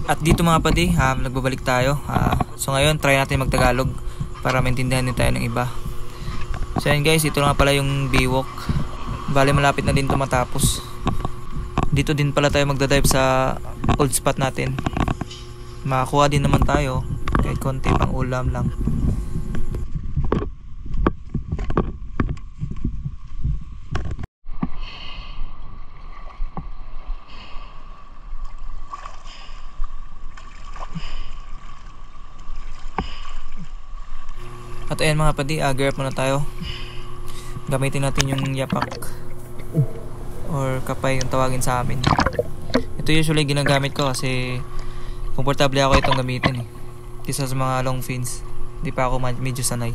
At dito mga padi, nagbabalik tayo. So ngayon, try natin mag-Tagalog para maintindihan din tayo ng iba. So yan guys, ito nga pala yung Baywalk. Bale malapit na din ito matapos. Dito din pala tayo magdadive sa old spot natin. Makakuha din naman tayo kahit konti pang ulam lang. At ayan mga padi, gear up muna tayo. Gamitin natin yung yapak or kapay yung tawagin sa amin. Ito usually ginagamit ko kasi komportable ako itong gamitin eh. Kisa sa mga long fins, di pa ako medyo sanay.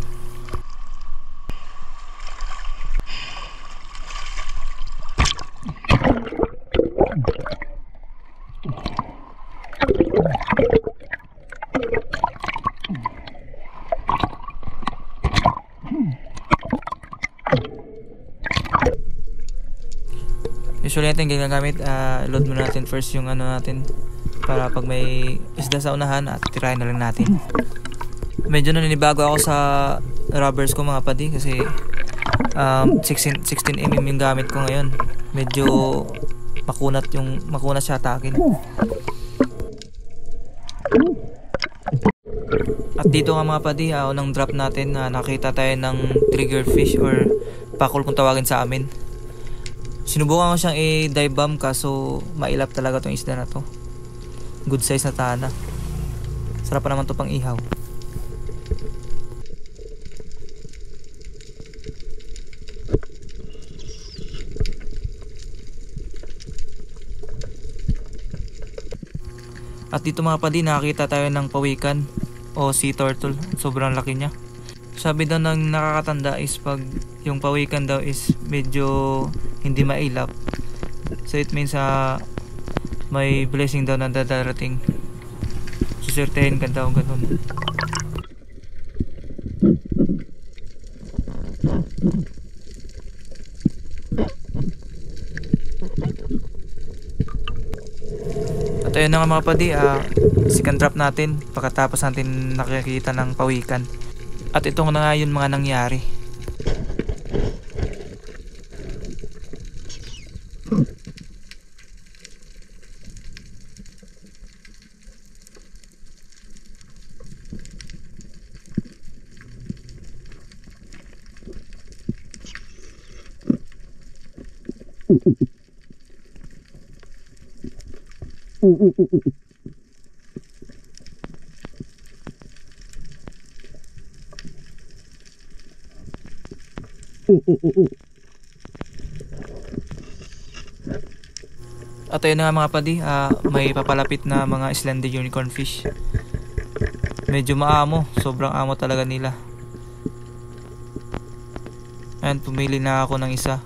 Usually natin ginagamit, load muna natin first yung ano natin para pag may isda sa unahan at tirahin na lang natin. Medyo naninibago ako sa rubbers ko mga padi kasi 16mm yung gamit ko ngayon. Medyo makunat siya atakin. At dito nga mga padi, unang drop natin, nakita tayo ng trigger fish or pakul kung tawagin sa amin. Sinubukan ko siyang i-dive bomb kaso mailap talaga tong isda na to. Good size na tana. Sarap pa naman to pang ihaw. At dito mga padi, nakakita tayo ng pawikan o sea turtle. Sobrang laki niya. Sabi daw ng nakakatanda is pag yung pawikan daw is medyo hindi mailap, so it means may blessing daw na darating. Susertehin ka daw ganun. At ayun na nga mga padi, second drop natin pagkatapos natin nakikita ng pawikan. At ito na nga yun mga nangyari. At ayun na nga mga padi, may papalapit na mga slender unicorn fish. Medyo maamo, sobrang amo talaga nila. Ayan, pumili na ako ng isa.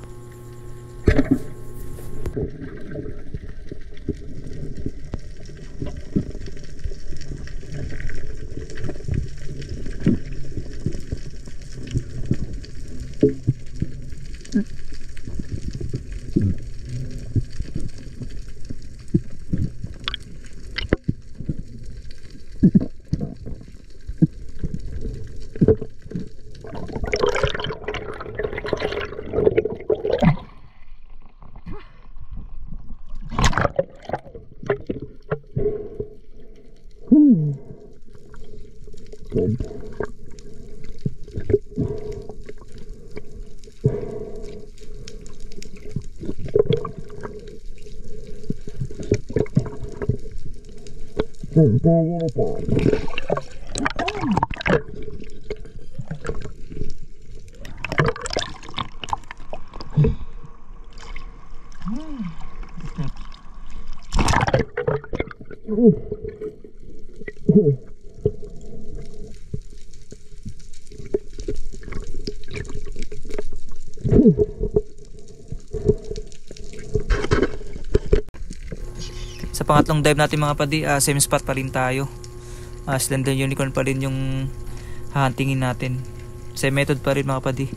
Sa pangatlong dive natin mga padi, same spot pa rin tayo. Slender unicorn pa rin yung hahantingin natin. Same method pa rin mga padi.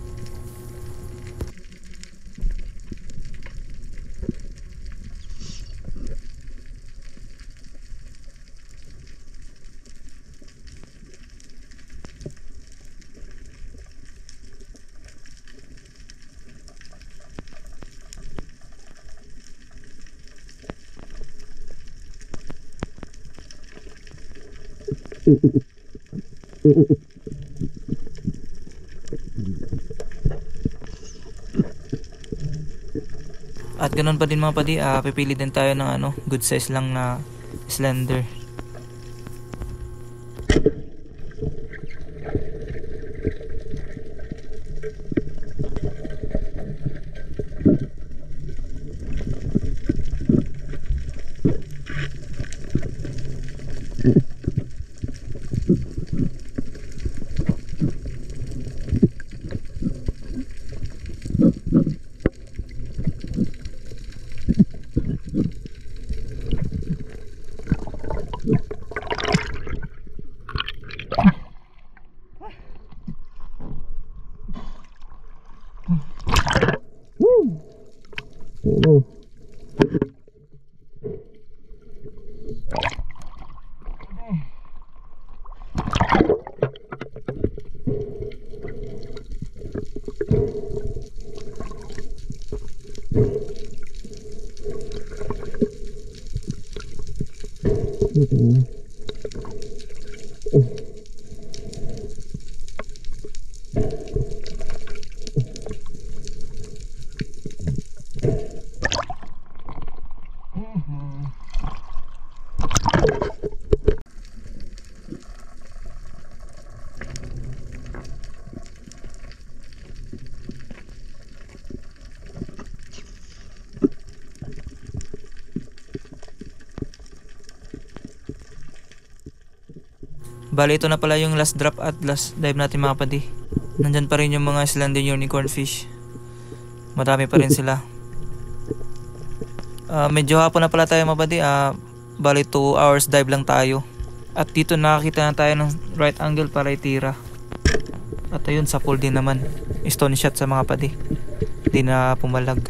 At ganun pa din mga padi, pipili din tayo ng good size lang na slender. Bali, ito na pala yung last drop at last dive natin mga padi. Nandyan pa rin yung mga slender unicorn fish. Madami pa rin sila. Medyo hapon na pala tayo mga padi. Bali 2 hours dive lang tayo. At dito nakakita na tayo ng right angle para itira. At ayun, sa pool din naman. Stone shot sa mga padi. Hindi na pumalag.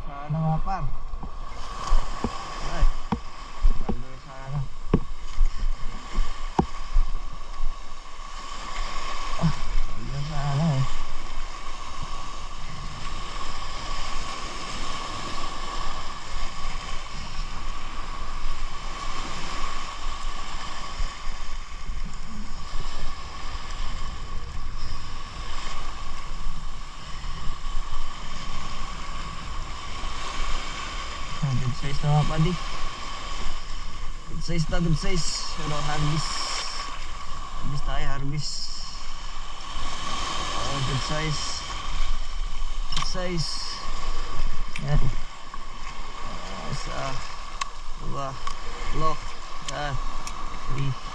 Sana nga par. Ay. Sana. Sana eh. Good size na mga padi. Good size na, good size. Pero harvest. Harvest tayo, harvest. Good size. Good size. Yan. Isa. Dua. Lock. Yan. 3.